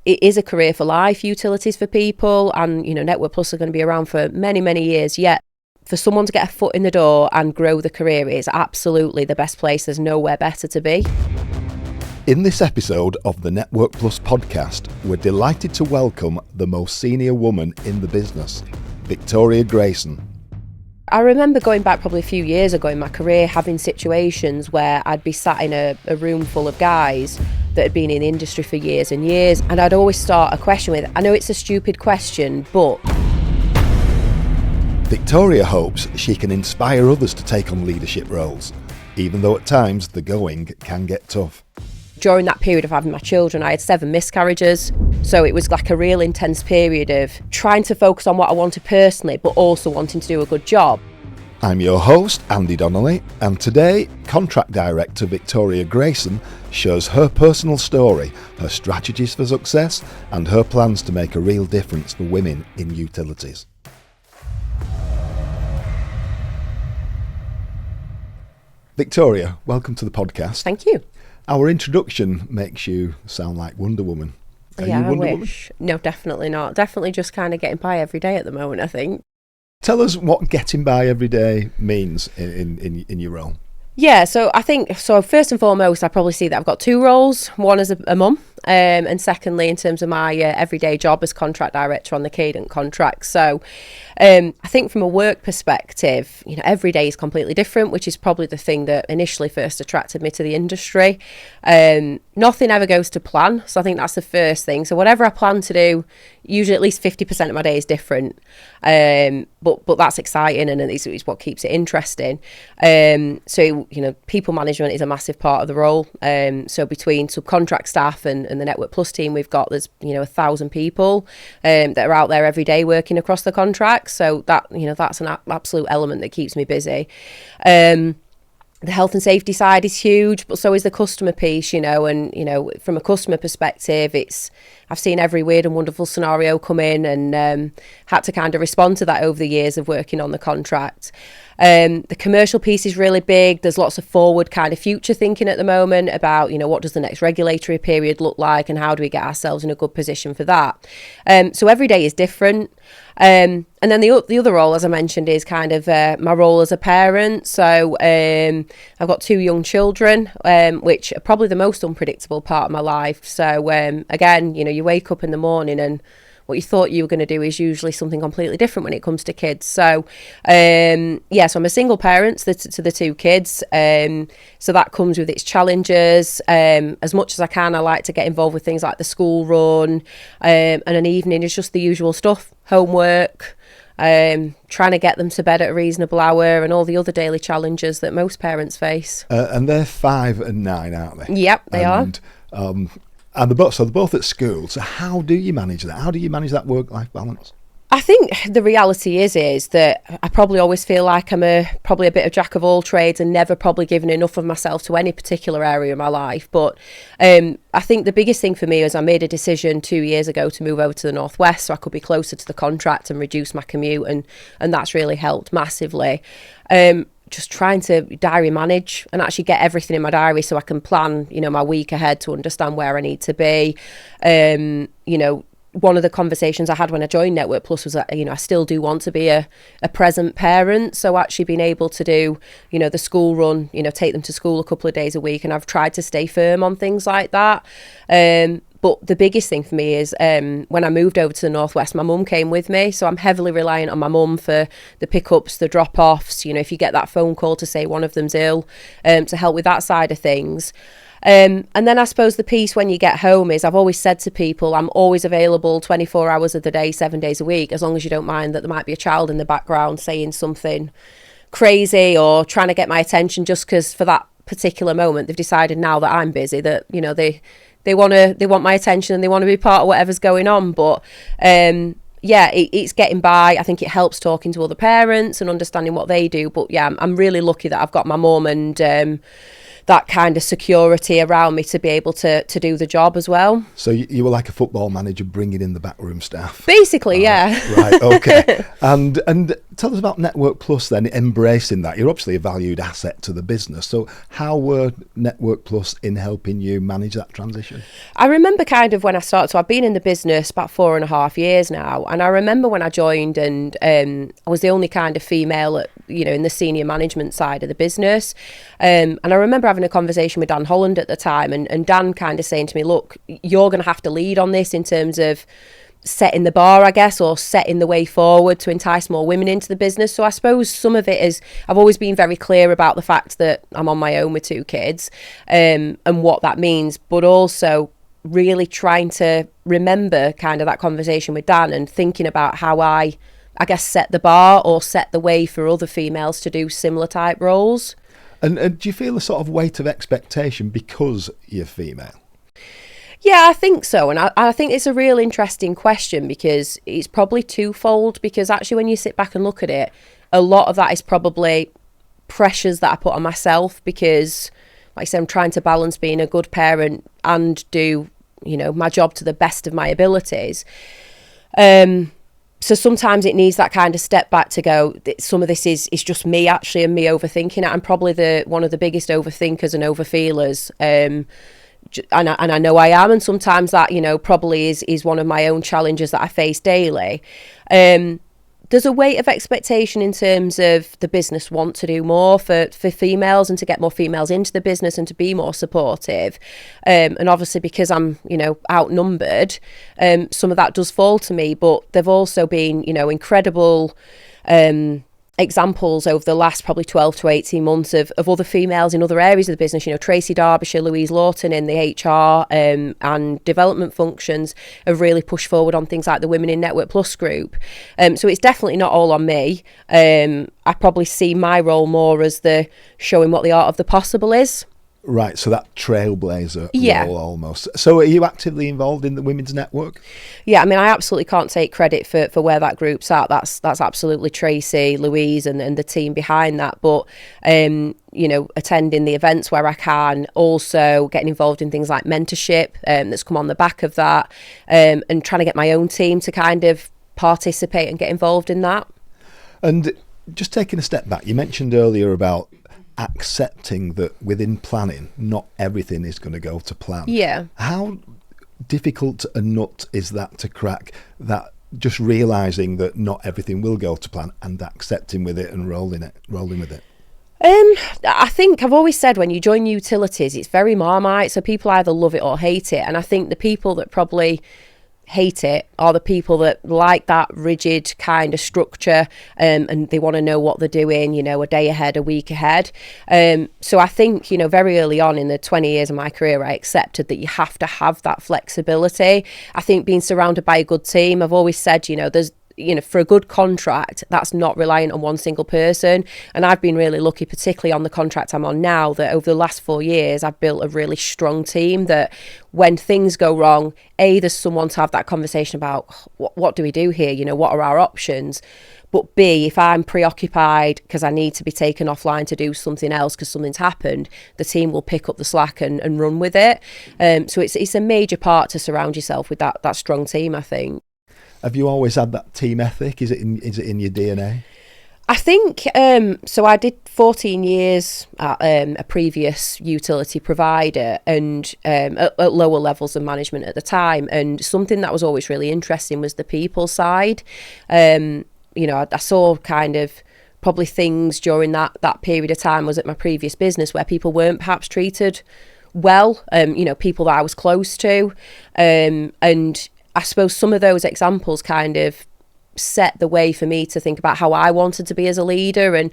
it is a career for life, utilities for people, and, Network Plus are going to be around for many, many years yet. For someone to get a foot in the door and grow the career is absolutely the best place. There's nowhere better to be. In this episode of the Network Plus podcast, we're delighted to welcome the most senior woman in the business, Victoria Grayson. I remember going back probably a few years ago in my career, having situations where I'd be sat in a room full of guys that had been in the industry for years and years, and I'd always start a question with, I know it's a stupid question, but... Victoria hopes she can inspire others to take on leadership roles, even though at times the going can get tough. During that period of having my children, I had 7 miscarriages. So it was like a real intense period of trying to focus on what I wanted personally, but also wanting to do a good job. I'm your host, Andy Donnelly, and today, Contract Director Victoria Grayson shares her personal story, her strategies for success, and her plans to make a real difference for women in utilities. Victoria, welcome to the podcast. Thank you. Our introduction makes you sound like Wonder Woman. Are you Wonder Woman? No, definitely not. Definitely just kind of getting by every day at the moment, I think. Tell us what getting by every day means in your role. Yeah, so I think, first and foremost, I probably see that I've got 2 roles. One as a mum, and secondly, in terms of my everyday job as contract director on the Cadent contract. So I think from a work perspective, every day is completely different, which is probably the thing that initially first attracted me to the industry. Nothing ever goes to plan, so I think that's the first thing. So whatever I plan to do, usually at least 50% of my day is different. But that's exciting, and it's what keeps it interesting. So people management is a massive part of the role. So between subcontract staff and the Network Plus team, there's 1,000 people that are out there every day working across the contract. So that's an absolute element that keeps me busy. The health and safety side is huge, but so is the customer piece, and from a customer perspective, I've seen every weird and wonderful scenario come in, and had to kind of respond to that over the years of working on the contract. The commercial piece is really big. There's lots of forward kind of future thinking at the moment about, what does the next regulatory period look like, and how do we get ourselves in a good position for that. So every day is different. And then the other role, as I mentioned, is kind of my role as a parent. So I've got 2 young children, which are probably the most unpredictable part of my life. So again, you wake up in the morning and what you thought you were going to do is usually something completely different when it comes to kids. So, so I'm a single parent to the 2 kids. So that comes with its challenges. As much as I can, I like to get involved with things like the school run, and an evening is just the usual stuff, homework, trying to get them to bed at a reasonable hour, and all the other daily challenges that most parents face. And they're 5 and 9, aren't they? Yep, they are. And they're both at school. So how do you manage that? How do you manage that work-life balance? I think the reality is that I probably always feel like I'm probably a bit of jack of all trades and never probably given enough of myself to any particular area of my life. But I think the biggest thing for me is I made a decision 2 years ago to move over to the Northwest so I could be closer to the contract and reduce my commute, and that's really helped massively. Just trying to diary manage and actually get everything in my diary so I can plan, my week ahead to understand where I need to be. One of the conversations I had when I joined Network Plus was that, I still do want to be a present parent. So actually being able to do, the school run, take them to school a couple of days a week. And I've tried to stay firm on things like that. But the biggest thing for me is when I moved over to the Northwest, my mum came with me. So I'm heavily reliant on my mum for the pickups, the drop-offs. If you get that phone call to say one of them's ill, to help with that side of things. And then I suppose the piece when you get home is I've always said to people, I'm always available 24 hours of the day, 7 days a week, as long as you don't mind that there might be a child in the background saying something crazy or trying to get my attention just because for that particular moment they've decided now that I'm busy that, they want my attention and they want to be part of whatever's going on. But it's getting by. I think it helps talking to other parents and understanding what they do. But yeah, I'm really lucky that I've got my mum and that kind of security around me to be able to do the job as well. So you were like a football manager bringing in the backroom staff? Basically, yeah. Right, okay. And tell us about Network Plus then, embracing that. You're obviously a valued asset to the business. So how were Network Plus in helping you manage that transition? I remember kind of when I started, so I've been in the business about 4.5 years now, and I remember when I joined and I was the only kind of female at, in the senior management side of the business. And I remember having a conversation with Dan Holland at the time, and Dan kind of saying to me, look, you're going to have to lead on this in terms of setting the bar, I guess, or setting the way forward to entice more women into the business. So I suppose some of it is, I've always been very clear about the fact that I'm on my own with 2 kids, and what that means, but also really trying to remember kind of that conversation with Dan and thinking about how I guess set the bar or set the way for other females to do similar type roles. And do you feel a sort of weight of expectation because you're female? Yeah, I think so. And I think it's a real interesting question, because it's probably twofold. Because actually, when you sit back and look at it, a lot of that is probably pressures that I put on myself, because, like I said, I'm trying to balance being a good parent and do, my job to the best of my abilities. So sometimes it needs that kind of step back to go, some of this is just me actually, and me overthinking it. I'm probably one of the biggest overthinkers and overfeelers. And I know I am, and sometimes that probably is one of my own challenges that I face daily. There's a weight of expectation in terms of the business want to do more for females and to get more females into the business and to be more supportive. And obviously because I'm outnumbered, some of that does fall to me, but they've also been incredible examples over the last probably 12 to 18 months of other females in other areas of the business. Tracy Derbyshire, Louise Lawton in the HR and development functions have really pushed forward on things like the Women in Network Plus group. So it's definitely not all on me. I probably see my role more as the showing what the art of the possible is. Right, so that trailblazer role almost. So are you actively involved in the Women's Network? Yeah, I mean, I absolutely can't take credit for where that group's at. That's absolutely Tracy, Louise and the team behind that. But, attending the events where I can, also getting involved in things like mentorship that's come on the back of that, and trying to get my own team to kind of participate and get involved in that. And just taking a step back, you mentioned earlier about accepting that within planning, not everything is going to go to plan. Yeah. How difficult a nut is that to crack, that just realising that not everything will go to plan and accepting with it and rolling with it? I think I've always said when you join utilities, it's very Marmite, so people either love it or hate it. And I think the people that probably hate it are the people that like that rigid kind of structure, and they want to know what they're doing, a day ahead, a week ahead. So I think, very early on in the 20 years of my career, I accepted that you have to have that flexibility. I think being surrounded by a good team, I've always said, there's for a good contract, that's not reliant on one single person. And I've been really lucky, particularly on the contract I'm on now, that over the last 4 years, I've built a really strong team that when things go wrong, there's someone to have that conversation about what do we do here? What are our options? But B, if I'm preoccupied because I need to be taken offline to do something else because something's happened, the team will pick up the slack and run with it. So it's a major part to surround yourself with that strong team, I think. Have you always had that team ethic? Is it in your DNA? I think so. I did 14 years at a previous utility provider, and at lower levels of management at the time. And something that was always really interesting was the people side. I saw kind of probably things during that period of time was at my previous business where people weren't perhaps treated well. People that I was close to, and I suppose some of those examples kind of set the way for me to think about how I wanted to be as a leader. And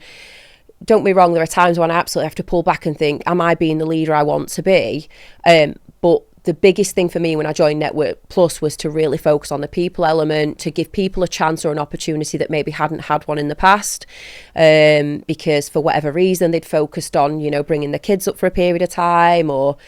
don't be wrong, there are times when I absolutely have to pull back and think, am I being the leader I want to be? But the biggest thing for me when I joined Network Plus was to really focus on the people element, to give people a chance or an opportunity that maybe hadn't had one in the past, because for whatever reason they'd focused on, bringing the kids up for a period of time, or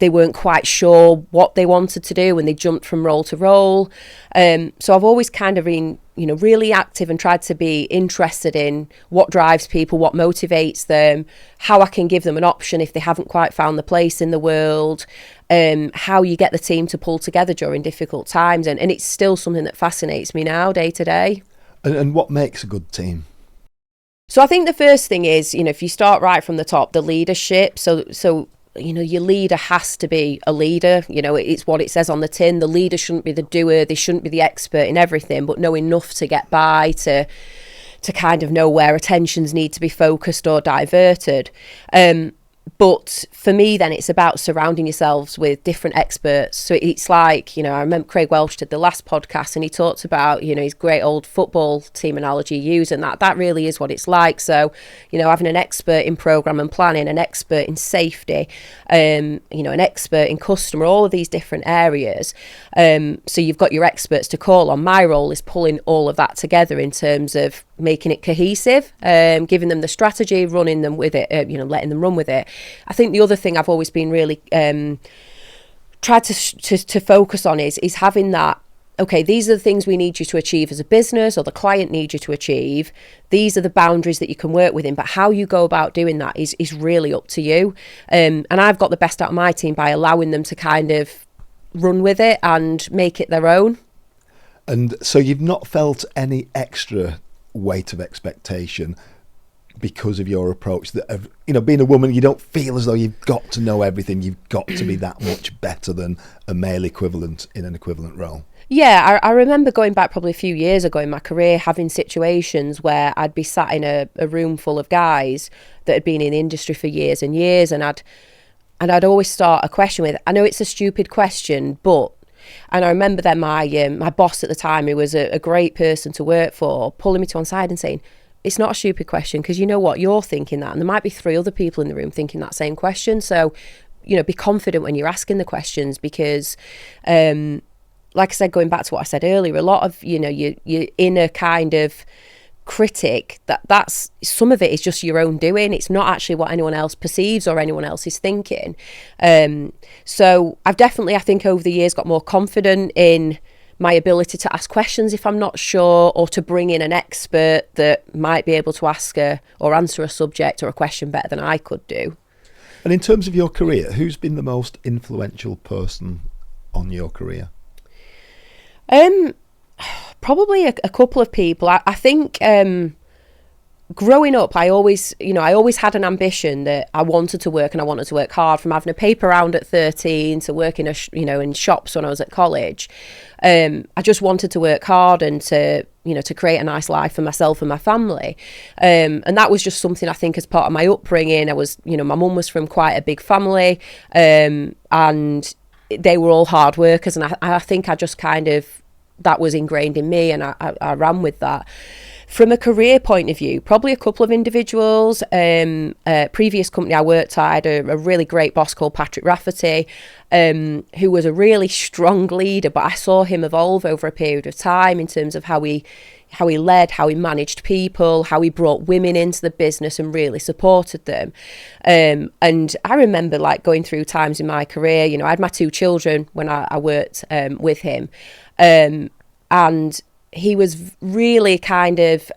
they weren't quite sure what they wanted to do and they jumped from role to role. So I've always kind of been, really active and tried to be interested in what drives people, what motivates them, how I can give them an option if they haven't quite found the place in the world, how you get the team to pull together during difficult times. And it's still something that fascinates me now, day to day. And what makes a good team? So I think the first thing is, if you start right from the top, the leadership. So your leader has to be a leader. It's what it says on the tin. The leader shouldn't be the doer. They shouldn't be the expert in everything, but know enough to get by, to kind of know where attentions need to be focused or diverted. But for me, then it's about surrounding yourselves with different experts. So it's like, I remember Craig Welch did the last podcast and he talked about, his great old football team analogy he used, and that really is what it's like. So, having an expert in program and planning, an expert in safety, an expert in customer, all of these different areas. So you've got your experts to call on. My role is pulling all of that together in terms of making it cohesive, giving them the strategy, running them with it, letting them run with it. I think the other thing I've always been really tried to focus on is having that, okay, these are the things we need you to achieve as a business, or the client needs you to achieve. These are the boundaries that you can work within, but how you go about doing that is really up to you. And I've got the best out of my team by allowing them to kind of run with it and make it their own. And so you've not felt any extra weight of expectation because of your approach, that being a woman, you don't feel as though you've got to know everything, you've got to be that much better than a male equivalent in an equivalent role? Yeah, I remember going back probably a few years ago in my career, having situations where I'd be sat in a room full of guys that had been in the industry for years and years, and I'd always start a question with, I know it's a stupid question, but... And I remember then my boss at the time, who was a great person to work for, pulling me to one side and saying, it's not a stupid question, because you know what, you're thinking that, and there might be 3 other people in the room thinking that same question. So, be confident when you're asking the questions, because, like I said, going back to what I said earlier, a lot of, your inner kind of critic, that's some of it is just your own doing. It's not actually what anyone else perceives or anyone else is thinking. So I've definitely, I think, over the years got more confident in my ability to ask questions if I'm not sure, or to bring in an expert that might be able to ask or answer a subject or a question better than I could do. And in terms of your career, who's been the most influential person on your career? Probably a couple of people. I think growing up, I always had an ambition that I wanted to work, and I wanted to work hard. From having a paper round at 13 to working, in shops when I was at college. I just wanted to work hard and to create a nice life for myself and my family. And that was just something, I think, as part of my upbringing. I was, my mum was from quite a big family, and they were all hard workers. And I think I just kind of, that was ingrained in me, and I ran with that. From a career point of view, probably a couple of individuals. Previous company I worked at, I had a really great boss called Patrick Rafferty, who was a really strong leader, but I saw him evolve over a period of time in terms of how he led, how he managed people, how he brought women into the business and really supported them. And I remember going through times in my career, I had my 2 children when I worked with him. And he was really kind of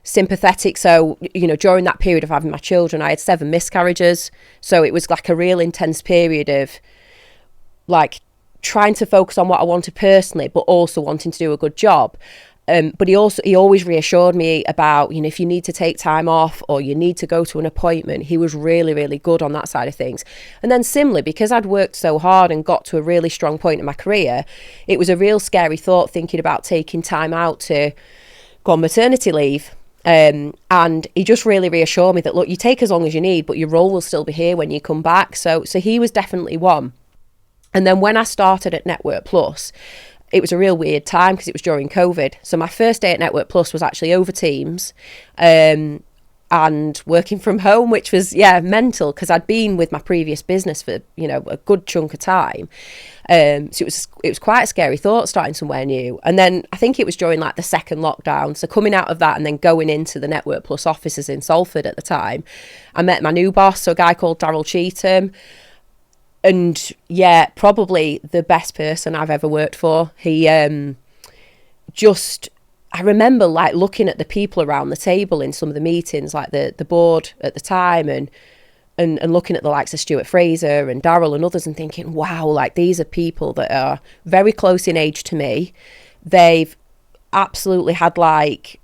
sympathetic. So, during that period of having my children, I had 7 miscarriages. So it was like a real intense period of trying to focus on what I wanted personally, but also wanting to do a good job. But he always reassured me about, if you need to take time off or you need to go to an appointment. He was really, really good on that side of things. And then similarly, because I'd worked so hard and got to a really strong point in my career, it was a real scary thought thinking about taking time out to go on maternity leave. And he just really reassured me that, look, you take as long as you need, but your role will still be here when you come back. So he was definitely one. And then when I started at Network Plus, it was a real weird time because it was during COVID. So my first day at Network Plus was actually over Teams and working from home, which was, mental, because I'd been with my previous business for, a good chunk of time. So it was quite a scary thought starting somewhere new. And then I think it was during the second lockdown. So coming out of that and then going into the Network Plus offices in Salford at the time, I met my new boss, so a guy called Daryl Cheetham. And probably the best person I've ever worked for. He I remember looking at the people around the table in some of the meetings, the board at the time, and looking at the likes of Stuart Fraser and Daryl and others, and thinking, wow, these are people that are very close in age to me. They've absolutely had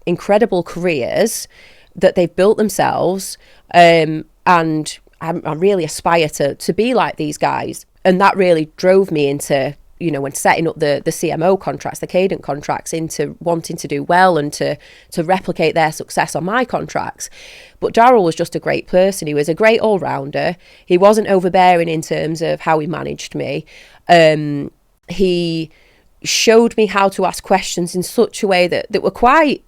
incredible careers, that they've built themselves, and I really aspire to be like these guys. And that really drove me into, when setting up the CMO contracts, the cadent contracts, into wanting to do well and to replicate their success on my contracts. But Darryl was just a great person. He was a great all-rounder. He wasn't overbearing in terms of how he managed me. He showed me how to ask questions in such a way that were quite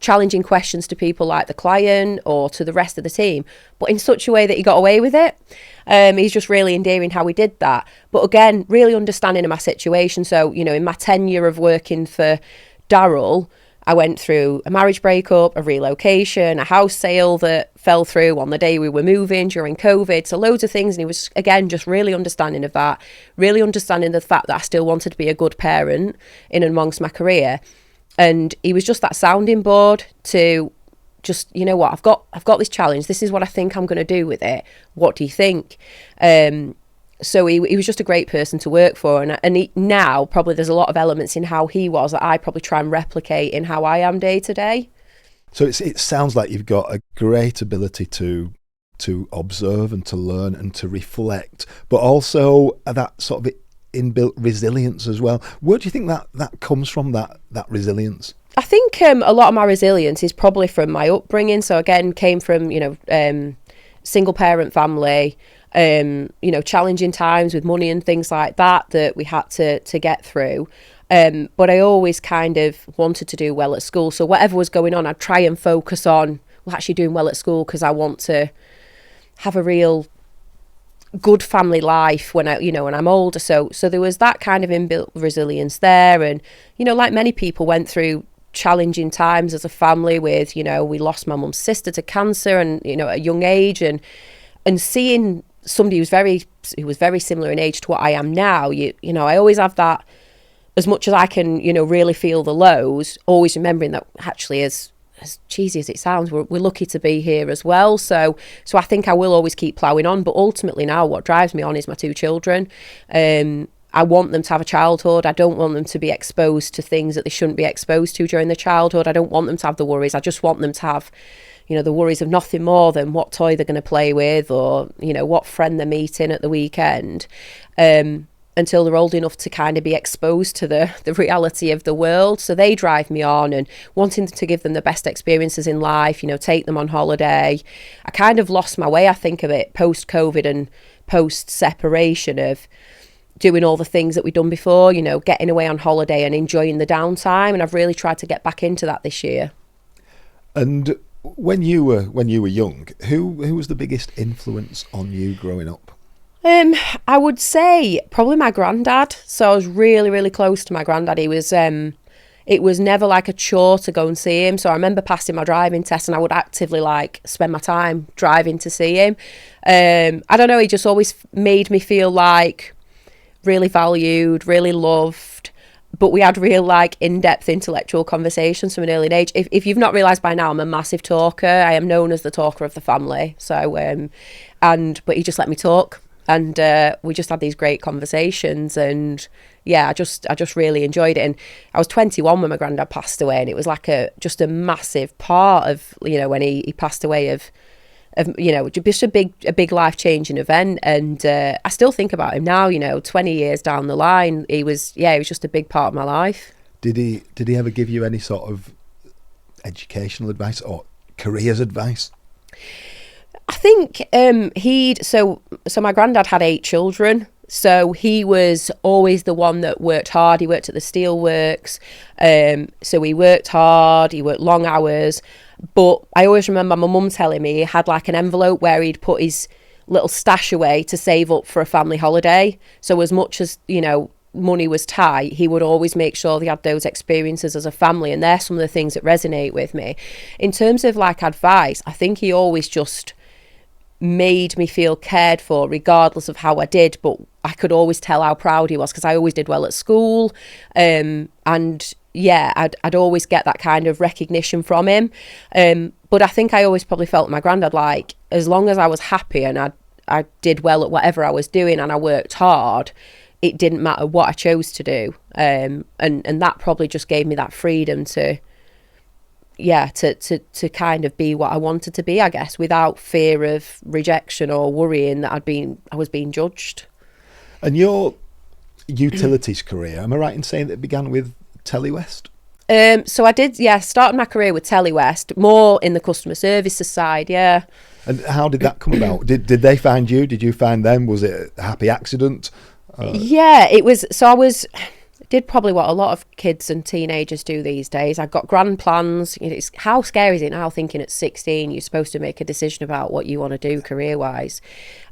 challenging questions to people like the client or to the rest of the team, but in such a way that he got away with it. He's just really endearing how he did that. But again, really understanding of my situation. So, in my tenure of working for Darryl, I went through a marriage breakup, a relocation, a house sale that fell through on the day we were moving during COVID. So loads of things. And he was, again, just really understanding of that, really understanding the fact that I still wanted to be a good parent in and amongst my career. And he was just that sounding board to just, what, I've got this challenge. This is what I think I'm going to do with it. What do you think? So he was just a great person to work for. And he, now probably there's a lot of elements in how he was that I probably try and replicate in how I am day to day. So it sounds like you've got a great ability to observe and to learn and to reflect, but also that sort of inbuilt resilience as well. Where do you think that comes from, that resilience? I think a lot of my resilience is probably from my upbringing. So again, came from, single parent family, challenging times with money and things like that we had to get through. But I always kind of wanted to do well at school. So whatever was going on, I'd try and focus on actually doing well at school, because I want to have a real good family life when I'm older. So there was that kind of inbuilt resilience there. And, like many people, went through challenging times as a family with, we lost my mum's sister to cancer and, at a young age, and seeing somebody who was very similar in age to what I am now, I always have that, as much as I can, really feel the lows, always remembering that actually, as cheesy as it sounds, we're lucky to be here as well. So I think I will always keep ploughing on. But ultimately now what drives me on is my 2 children. I want them to have a childhood. I don't want them to be exposed to things that they shouldn't be exposed to during their childhood. I don't want them to have the worries. I just want them to have, the worries of nothing more than what toy they're going to play with, or, what friend they're meeting at the weekend. Until they're old enough to kind of be exposed to the reality of the world. So they drive me on, and wanting to give them the best experiences in life, take them on holiday. I kind of lost my way, I think, of it post-COVID and post-separation, of doing all the things that we'd done before, getting away on holiday and enjoying the downtime. And I've really tried to get back into that this year. And when you were young, who was the biggest influence on you growing up? I would say probably my granddad. So I was really, really close to my granddad. He was, it was never like a chore to go and see him. So I remember passing my driving test and I would actively spend my time driving to see him. I don't know, he just always made me feel like really valued, really loved. But we had real in-depth intellectual conversations from an early age. If you've not realised by now, I'm a massive talker. I am known as the talker of the family. So, but he just let me talk. And we just had these great conversations, and I just really enjoyed it. And I was 21 when my granddad passed away, and it was just a massive part of when he passed away of just a big life changing event. And I still think about him now. 20 years down the line, he was just a big part of my life. Did he ever give you any sort of educational advice or careers advice? I think so my granddad had 8 children, so he was always the one that worked hard. He worked at the steelworks, so he worked hard, he worked long hours. But I always remember my mum telling me he had an envelope where he'd put his little stash away to save up for a family holiday. So as much as money was tight, he would always make sure they had those experiences as a family. And they're some of the things that resonate with me. In terms of advice, I think he always just made me feel cared for regardless of how I did, but I could always tell how proud he was because I always did well at school, and I'd always get that kind of recognition from him, but I think I always probably felt my granddad, as long as I was happy and I did well at whatever I was doing and I worked hard, it didn't matter what I chose to do, and that probably just gave me that freedom to to kind of be what I wanted to be, I guess, without fear of rejection or worrying that I was being judged. And your utilities career, am I right in saying that it began with Telewest? So I did, started my career with Telewest, more in the customer services side, yeah. And how did that come about? Did they find you? Did you find them? Was it a happy accident? Yeah, it was. So did probably what a lot of kids and teenagers do these days. I got grand plans. How scary is it now thinking at 16 you're supposed to make a decision about what you want to do career-wise?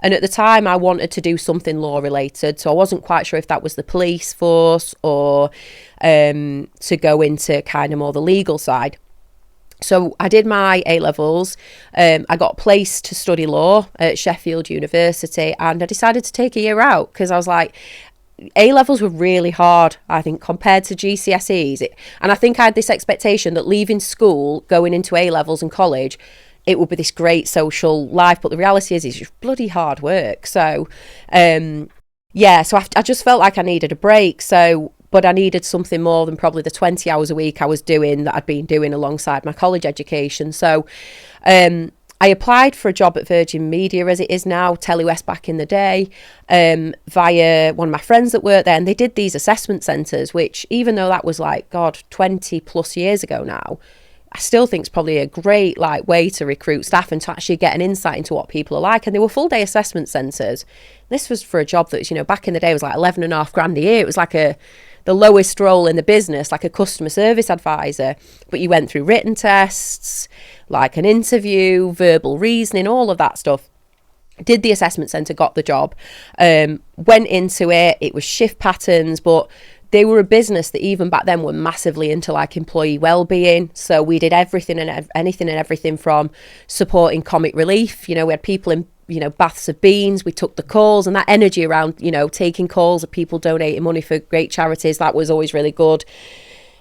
And at the time I wanted to do something law-related, so I wasn't quite sure if that was the police force or to go into kind of more the legal side. So I did my A-levels, I got placed to study law at Sheffield University, and I decided to take a year out because I was like, A-levels were really hard, I think, compared to GCSEs. And I think I had this expectation that leaving school, going into A-levels and college, it would be this great social life. But the reality is it's just bloody hard work. So, so I just felt like I needed a break. But I needed something more than probably the 20 hours a week I was doing that I'd been doing alongside my college education. So I applied for a job at Virgin Media, as it is now, Telewest back in the day, via one of my friends that worked there. And they did these assessment centres, which even though that was 20 plus years ago now, I still think it's probably a great way to recruit staff and to actually get an insight into what people are like. And they were full day assessment centres. This was for a job that, back in the day was $11,500 a year. It was the lowest role in the business, like a customer service advisor, but you went through written tests, like an interview, verbal reasoning, all of that stuff. Did the assessment centre, got the job, went into it. It was shift patterns, but they were a business that even back then were massively into employee well-being. So we did everything and anything and everything from supporting comic relief. We had people in baths of beans. We took the calls, and that energy around taking calls of people donating money for great charities, that was always really good.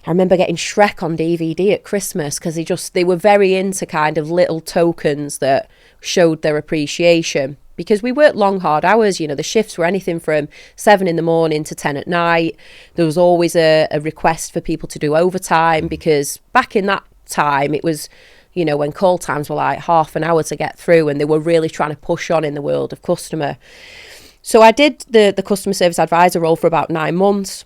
I remember getting Shrek on DVD at Christmas because they were very into kind of little tokens that showed their appreciation, because we worked long hard hours. The shifts were anything from 7 a.m. to 10 p.m. There was always a request for people to do overtime, because back in that time it was when call times were half an hour to get through, and they were really trying to push on in the world of customer. So I did the customer service advisor role for about 9 months.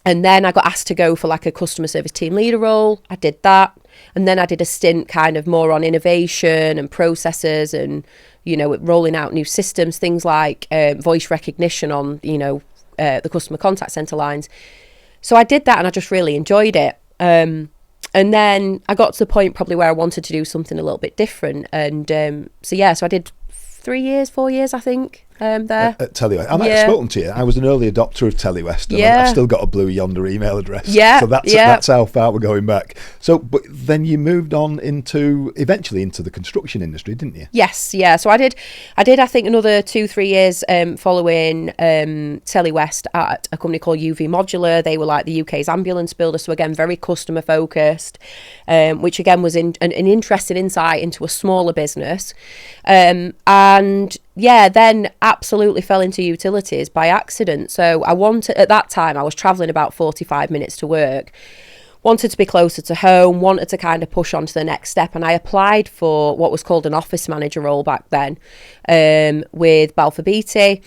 And then I got asked to go for a customer service team leader role. I did that. And then I did a stint kind of more on innovation and processes and, rolling out new systems, things like voice recognition on, the customer contact centre lines. So I did that and I just really enjoyed it. And then I got to the point probably where I wanted to do something a little bit different. And so I did 4 years, I think, there. At Telewest. I might have spoken to you. I was an early adopter of Telewest. And I've still got a Blue Yonder email address. Yeah. So that's how far we're going back. So, but then you moved on eventually into the construction industry, didn't you? Yes, yeah. So I did I think another 2-3 years following Telewest at a company called UV Modular. They were the UK's ambulance builder. So again, very customer focused, which again was an interesting insight into a smaller business. And then absolutely fell into utilities by accident. So at that time, I was travelling about 45 minutes to work, wanted to be closer to home, wanted to kind of push on to the next step. And I applied for what was called an office manager role back then with Balfour Beatty.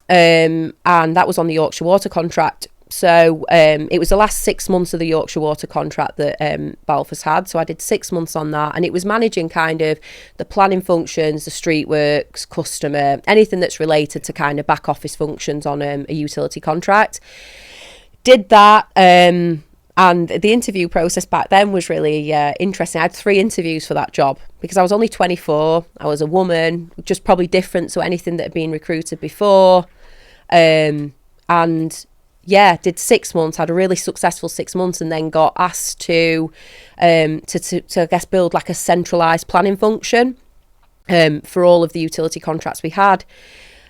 And that was on the Yorkshire Water contract. So it was the last 6 months of the Yorkshire Water contract that Balfour's had. So I did 6 months on that, and it was managing kind of the planning functions, the street works, customer, anything that's related to kind of back office functions on a utility contract. Did that, and the interview process back then was really interesting. I had 3 interviews for that job because I was only 24. I was a woman, just probably different to anything that had been recruited before, and did 6 months, had a really successful 6 months, and then got asked to I guess build a centralised planning function for all of the utility contracts we had.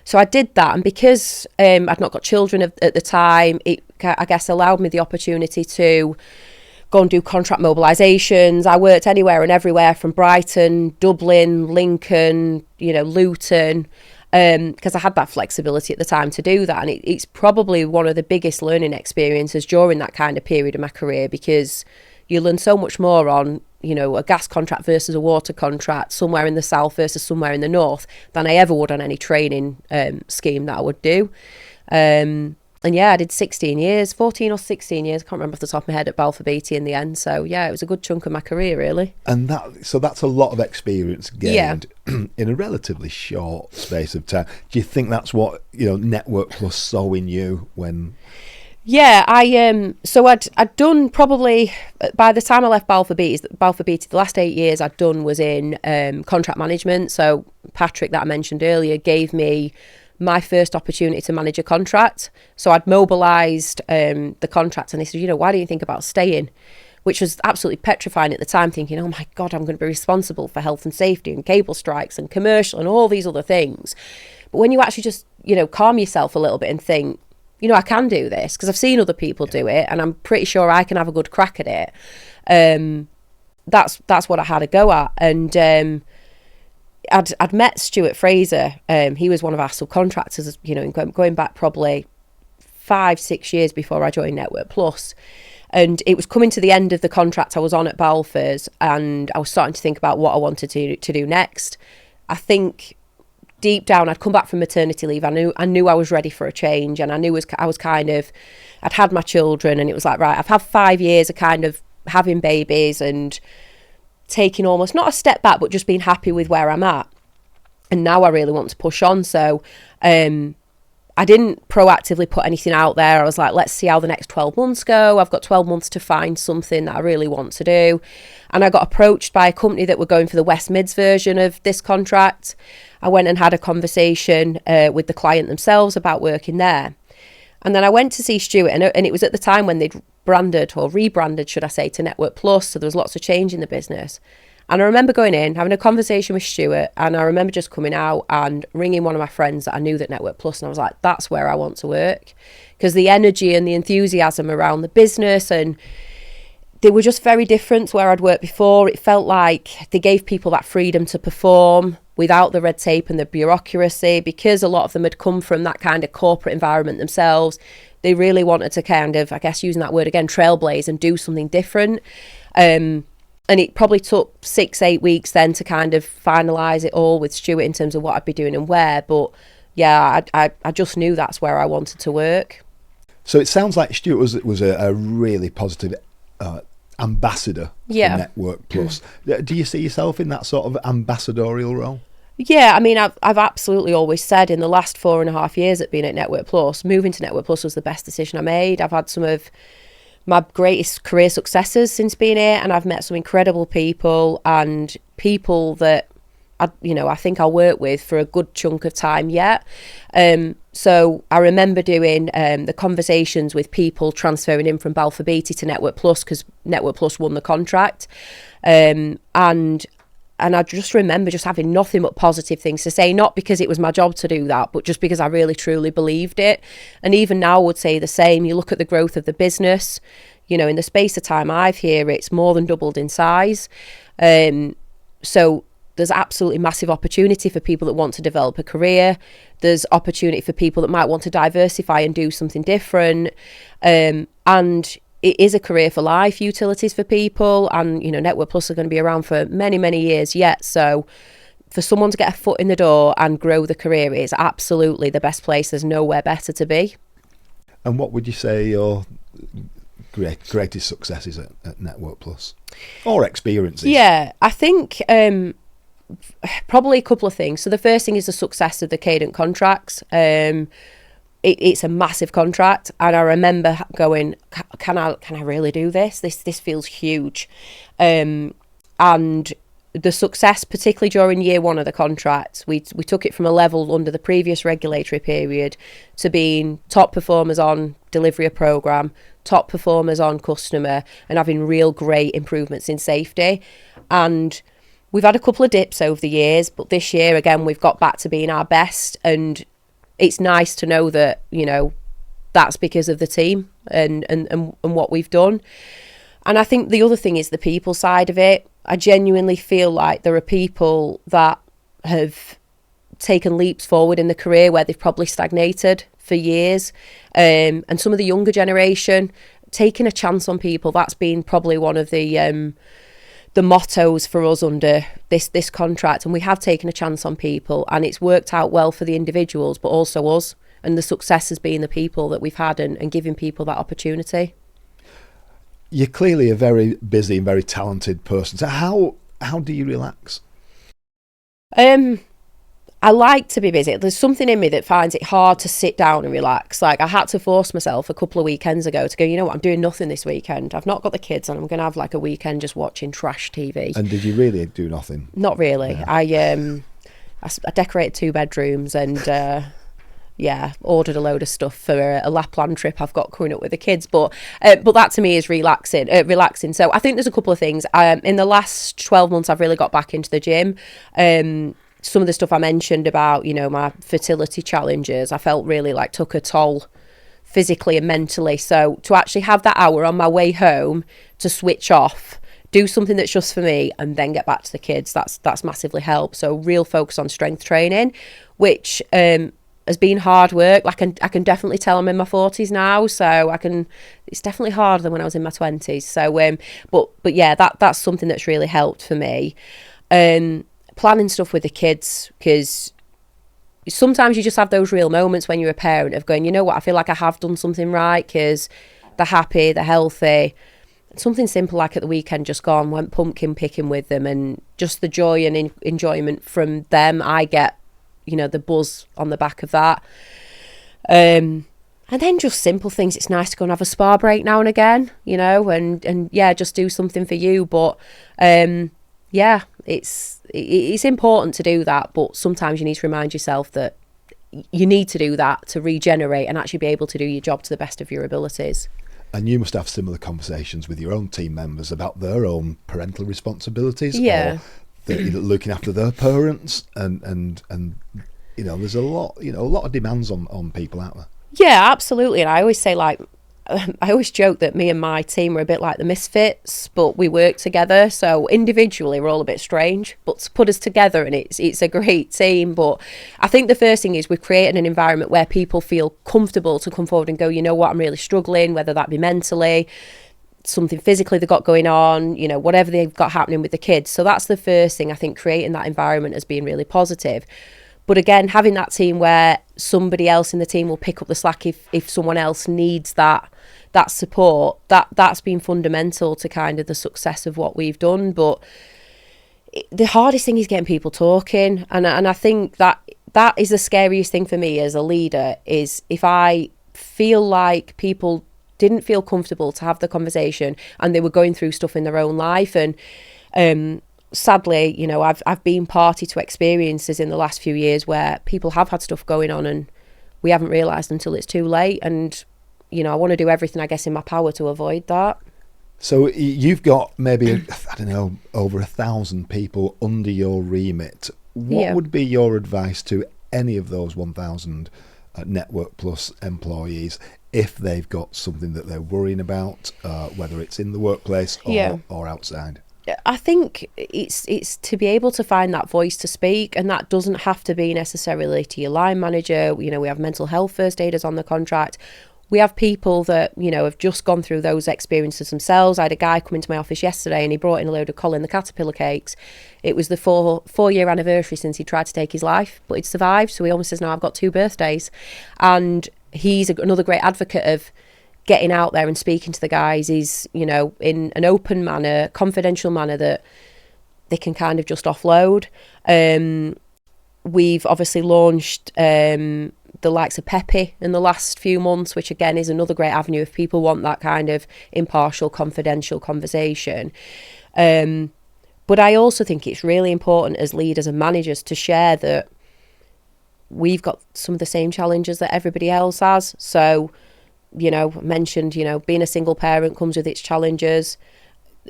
So I did that, and because I'd not got children at the time, it I guess allowed me the opportunity to go and do contract mobilisations. I worked anywhere and everywhere from Brighton, Dublin, Lincoln, Luton, because I had that flexibility at the time to do that. And it's probably one of the biggest learning experiences during that kind of period of my career, because you learn so much more on, you know, a gas contract versus a water contract, somewhere in the south versus somewhere in the north, than I ever would on any training scheme that I would do. And yeah, I did 16 years, 14 or 16 years, I can't remember off the top of my head, at Balfour Beatty in the end. So yeah, it was a good chunk of my career, really. And that's a lot of experience gained in a relatively short space of time. Do you think that's what, you know, Network Plus saw in you when? Yeah, so I'd done, probably by the time I left Balfour Beatty, the last 8 years I'd done was in contract management. So Patrick, that I mentioned earlier, gave me my first opportunity to manage a contract. So I'd mobilised the contract, and they said, you know, why don't you think about staying? Which was absolutely petrifying at the time, thinking, oh my God, I'm going to be responsible for health and safety and cable strikes and commercial and all these other things. But when you actually just, you know, calm yourself a little bit and think, you know, I can do this because I've seen other people do it, and I'm pretty sure I can have a good crack at it. That's what I had a go at. And I'd met Stuart Fraser. He was one of our subcontractors, you know, going back probably 5-6 years before I joined Network Plus. And it was coming to the end of the contract I was on at Balfour's, and I was starting to think about what I wanted to do next. I think deep down, I'd come back from maternity leave. I knew I was ready for a change, and I knew I was kind of, I'd had my children, and it was like, right, I've had 5 years of kind of having babies and taking almost not a step back, but just being happy with where I'm at. And now I really want to push on. So I didn't proactively put anything out there. I was like, let's see how the next 12 months go. I've got 12 months to find something that I really want to do. And I got approached by a company that were going for the West Mids version of this contract. I went and had a conversation with the client themselves about working there. And then I went to see Stuart, and it was at the time when they'd branded, or rebranded, should I say, to Network Plus. So there was lots of change in the business. And I remember going in, having a conversation with Stuart, and I remember just coming out and ringing one of my friends that I knew that Network Plus, and I was like, that's where I want to work. Because the energy and the enthusiasm around the business, and they were just very different to where I'd worked before. It felt like they gave people that freedom to perform without the red tape and the bureaucracy, because a lot of them had come from that kind of corporate environment themselves. They really wanted to kind of, I guess, using that word again, trailblaze and do something different. And it probably took 6-8 weeks then to kind of finalise it all with Stuart in terms of what I'd be doing and where. But yeah, I just knew that's where I wanted to work. So it sounds like Stuart was a really positive ambassador for Network Plus. Do you see yourself in that sort of ambassadorial role? Yeah, I mean, I've absolutely always said in the last 4.5 years at being at Network Plus, moving to Network Plus was the best decision I made. I've had some of my greatest career successes since being here, and I've met some incredible people, and people that I think I'll work with for a good chunk of time yet. So I remember doing the conversations with people transferring in from Balfour Beatty to Network Plus, because Network Plus won the contract, and I just remember just having nothing but positive things to say, not because it was my job to do that, but just because I really truly believed it. And even now I would say the same. You look at the growth of the business, you know, in the space of time I've here, it's more than doubled in size. So there's absolutely massive opportunity for people that want to develop a career. There's opportunity for people that might want to diversify and do something different. And it is a career for life, utilities for people, and, you know, Network Plus are going to be around for many, many years yet. So for someone to get a foot in the door and grow the career is absolutely the best place. There's nowhere better to be. And what would you say your greatest successes at Network Plus, or experiences? Yeah, I think probably a couple of things. So the first thing is the success of the Cadent contracts. It's a massive contract, and I remember going, can I really do this? This feels huge. And the success, particularly during year one of the contract, we took it from a level under the previous regulatory period to being top performers on delivery of programme, top performers on customer, and having real great improvements in safety. And we've had a couple of dips over the years, but this year again we've got back to being our best, and it's nice to know that, you know, that's because of the team and what we've done. And I think the other thing is the people side of it. I genuinely feel like there are people that have taken leaps forward in the career where they've probably stagnated for years. And some of the younger generation, taking a chance on people, that's been probably one of the mottos for us under this contract, and we have taken a chance on people, and it's worked out well for the individuals but also us, and the success has been the people that we've had and giving people that opportunity. You're clearly a very busy and very talented person, so how do you relax? I like to be busy. There's something in me that finds it hard to sit down and relax. Like, I had to force myself a couple of weekends ago to go, you know what, I'm doing nothing this weekend. I've not got the kids and I'm going to have like a weekend just watching trash TV. And did you really do nothing? Not really. Yeah. I decorated 2 bedrooms and ordered a load of stuff for a Lapland trip I've got coming up with the kids. But that to me is relaxing. So I think there's a couple of things. In the last 12 months, I've really got back into the gym. Some of the stuff I mentioned about, you know, my fertility challenges, I felt really like took a toll physically and mentally. So to actually have that hour on my way home to switch off, do something that's just for me, and then get back to the kids, that's massively helped. So real focus on strength training, which has been hard work. Like, I can definitely tell I'm in my 40s now, so it's definitely harder than when I was in my 20s. So but yeah, that's something that's really helped for me. Planning stuff with the kids, because sometimes you just have those real moments when you're a parent of going, you know what, I feel like I have done something right, because they're happy, they're healthy. Something simple like at the weekend just gone, went pumpkin picking with them, and just the joy and enjoyment from them, I get, you know, the buzz on the back of that. And then just simple things. It's nice to go and have a spa break now and again, you know, and yeah, just do something for you. But yeah, it's important to do that, but sometimes you need to remind yourself that you need to do that to regenerate and actually be able to do your job to the best of your abilities. And you must have similar conversations with your own team members about their own parental responsibilities, yeah, or looking after their parents, and you know, there's a lot of demands on people out there. Yeah, absolutely. And I always say, like, I always joke that me and my team are a bit like the misfits, but we work together. So individually, we're all a bit strange, but to put us together, and it's a great team. But I think the first thing is we've created an environment where people feel comfortable to come forward and go, you know what, I'm really struggling, whether that be mentally, something physically they've got going on, you know, whatever they've got happening with the kids. So that's the first thing. I think creating that environment has been really positive. But again, having that team where somebody else in the team will pick up the slack if someone else needs that support, that's been fundamental to kind of the success of what we've done. But the hardest thing is getting people talking, and I think that is the scariest thing for me as a leader, is if I feel like people didn't feel comfortable to have the conversation and they were going through stuff in their own life. And sadly, you know, I've been party to experiences in the last few years where people have had stuff going on and we haven't realised until it's too late. And, you know, I want to do everything, I guess, in my power to avoid that. So you've got maybe, I don't know, over 1,000 people under your remit. What would be your advice to any of those 1,000 Network Plus employees if they've got something that they're worrying about, whether it's in the workplace or outside? I think it's to be able to find that voice to speak, and that doesn't have to be necessarily to your line manager. You know, we have mental health first aiders on the contract. We have people that, you know, have just gone through those experiences themselves. I had a guy come into my office yesterday and he brought in a load of Colin the Caterpillar cakes. It was the four-year anniversary since he tried to take his life, but he'd survived. So he almost says, now I've got 2 birthdays. And he's another great advocate of getting out there and speaking to the guys. He's, you know, in an open manner, confidential manner that they can kind of just offload. We've obviously launched the likes of Peppy in the last few months, which again is another great avenue if people want that kind of impartial, confidential conversation. But I also think it's really important as leaders and managers to share that we've got some of the same challenges that everybody else has. So, you know, mentioned, you know, being a single parent comes with its challenges.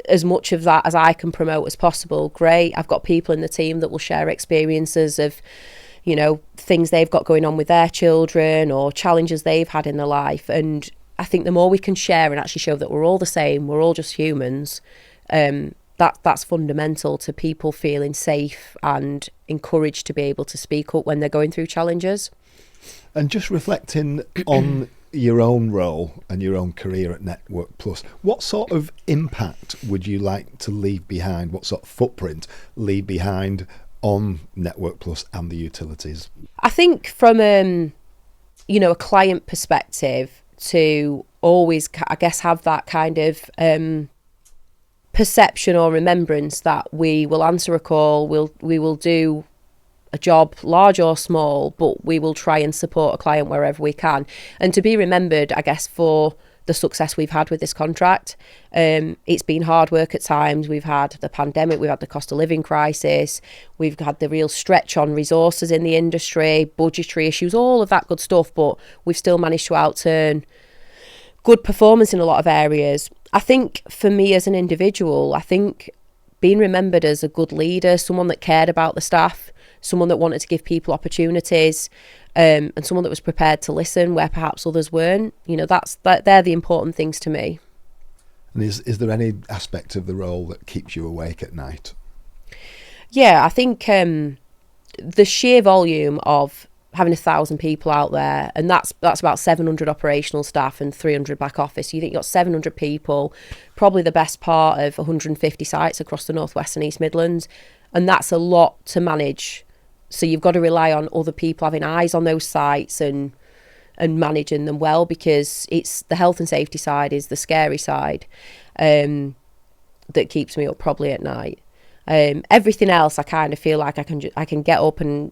As much of that as I can promote as possible, great. I've got people in the team that will share experiences of, you know, things they've got going on with their children or challenges they've had in their life. And I think the more we can share and actually show that we're all the same, we're all just humans, that's fundamental to people feeling safe and encouraged to be able to speak up when they're going through challenges. And just reflecting on your own role and your own career at Network Plus, what sort of impact would you like to leave behind? What sort of footprint leave behind on Network Plus and the utilities? I think from a client perspective, to always, I guess, have that kind of perception or remembrance that we will answer a call, we will do a job, large or small, but we will try and support a client wherever we can. And to be remembered, I guess, for the success we've had with this contract. It's been hard work at times. We've had the pandemic, we've had the cost of living crisis, we've had the real stretch on resources in the industry, budgetary issues, all of that good stuff, but we've still managed to outturn good performance in a lot of areas. I think for me as an individual, I think being remembered as a good leader, someone that cared about the staff, someone that wanted to give people opportunities, and someone that was prepared to listen where perhaps others weren't. They're the important things to me. And is there any aspect of the role that keeps you awake at night? Yeah, I think the sheer volume of having 1,000 people out there, and that's about 700 operational staff and 300 back office. So you think you've got 700 people, probably the best part of 150 sites across the North West and East Midlands, and that's a lot to manage. So you've got to rely on other people having eyes on those sites and managing them well, because it's the health and safety side is the scary side that keeps me up probably at night. Everything else, I kind of feel like I can get up and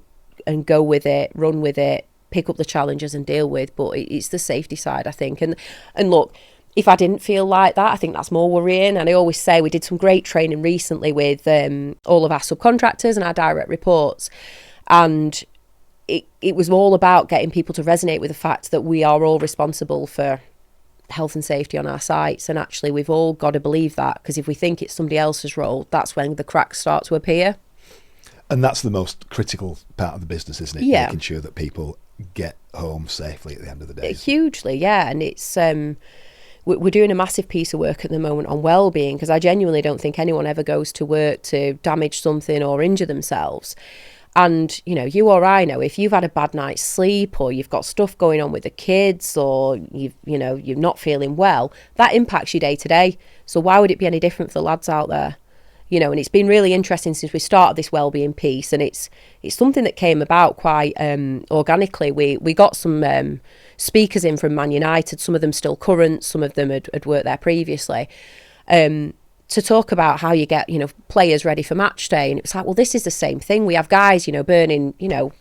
go with it, run with it, pick up the challenges and deal with. But it's the safety side, I think. And look, if I didn't feel like that, I think that's more worrying. And I always say we did some great training recently with all of our subcontractors and our direct reports. And it was all about getting people to resonate with the fact that we are all responsible for health and safety on our sites. And actually, we've all got to believe that, because if we think it's somebody else's role, that's when the cracks start to appear. And that's the most critical part of the business, isn't it? Yeah. Making sure that people get home safely at the end of the day. Hugely, yeah. And it's we're doing a massive piece of work at the moment on well-being, because I genuinely don't think anyone ever goes to work to damage something or injure themselves. And, you or I know, if you've had a bad night's sleep, or you've got stuff going on with the kids, or you're not feeling well, that impacts your day to day. So why would it be any different for the lads out there? And it's been really interesting since we started this wellbeing piece, and it's something that came about quite organically. We got some speakers in from Man United, some of them still current, some of them had worked there previously, to talk about how you get players ready for match day. And it was like, well, this is the same thing. We have guys burning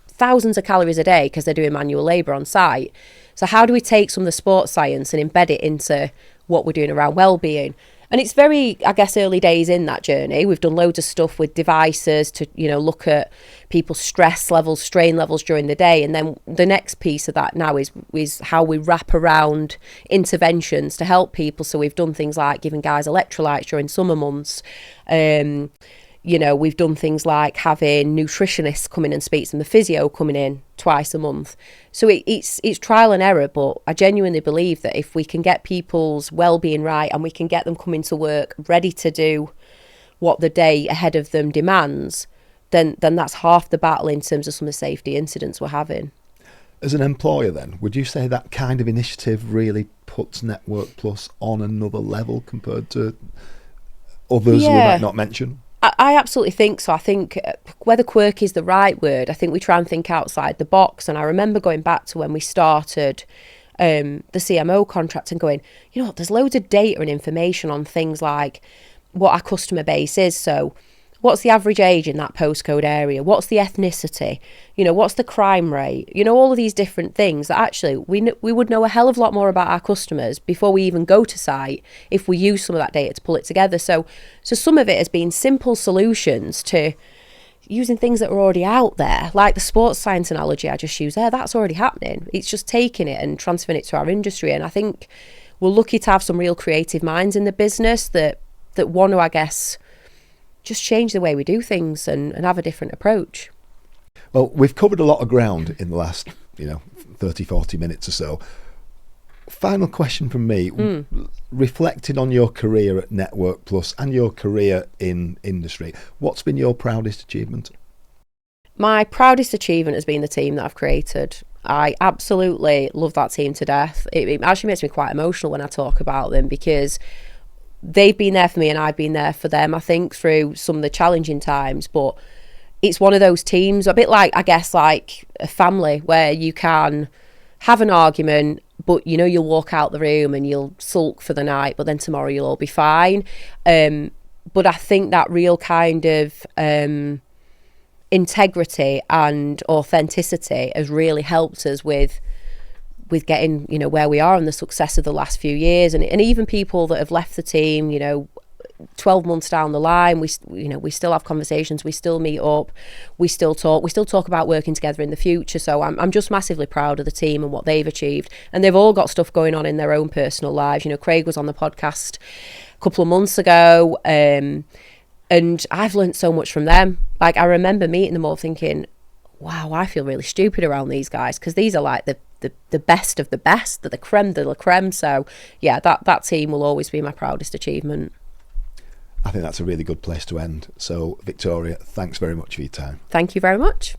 thousands of calories a day because they're doing manual labour on site. So how do we take some of the sports science and embed it into what we're doing around wellbeing? And it's very, I guess, early days in that journey. We've done loads of stuff with devices to, look at people's stress levels, strain levels during the day. And then the next piece of that now is how we wrap around interventions to help people. So we've done things like giving guys electrolytes during summer months. We've done things like having nutritionists come in and speak to them, the physio coming in twice a month. So it's trial and error, but I genuinely believe that if we can get people's well-being right and we can get them coming to work ready to do what the day ahead of them demands, then that's half the battle in terms of some of the safety incidents we're having. As an employer then, would you say that kind of initiative really puts Network Plus on another level compared to others we might not mention? I absolutely think so. I think whether quirky is the right word, I think we try and think outside the box. And I remember going back to when we started the CMO contract and going, there's loads of data and information on things like what our customer base is. So what's the average age in that postcode area? What's the ethnicity? What's the crime rate? All of these different things that actually we would know a hell of a lot more about our customers before we even go to site if we use some of that data to pull it together. So some of it has been simple solutions to using things that are already out there, like the sports science analogy I just used there. That's already happening. It's just taking it and transferring it to our industry. And I think we're lucky to have some real creative minds in the business that want to, I guess, just change the way we do things and have a different approach. Well, we've covered a lot of ground in the last 30, 40 minutes or so. Final question from me. Reflecting on your career at Network Plus and your career in industry, what's been your proudest achievement? My proudest achievement has been the team that I've created. I absolutely love that team to death. It actually makes me quite emotional when I talk about them, because they've been there for me and I've been there for them, I think, through some of the challenging times. But it's one of those teams, a bit like, I guess, like a family, where you can have an argument, but you know you'll walk out the room and you'll sulk for the night, but then tomorrow you'll all be fine. But I think that real kind of integrity and authenticity has really helped us with getting, you know, where we are and the success of the last few years. And even people that have left the team, you know, 12 months down the line, we still have conversations, we still meet up, we still talk about working together in the future. So I'm just massively proud of the team and what they've achieved, and they've all got stuff going on in their own personal lives. You know, Craig was on the podcast a couple of months ago, and I've learned so much from them. Like, I remember meeting them all thinking, wow, I feel really stupid around these guys, because these are like the best of the best, the creme de la creme. So yeah, that team will always be my proudest achievement. I think that's a really good place to end. So, Victoria, thanks very much for your time. Thank you very much.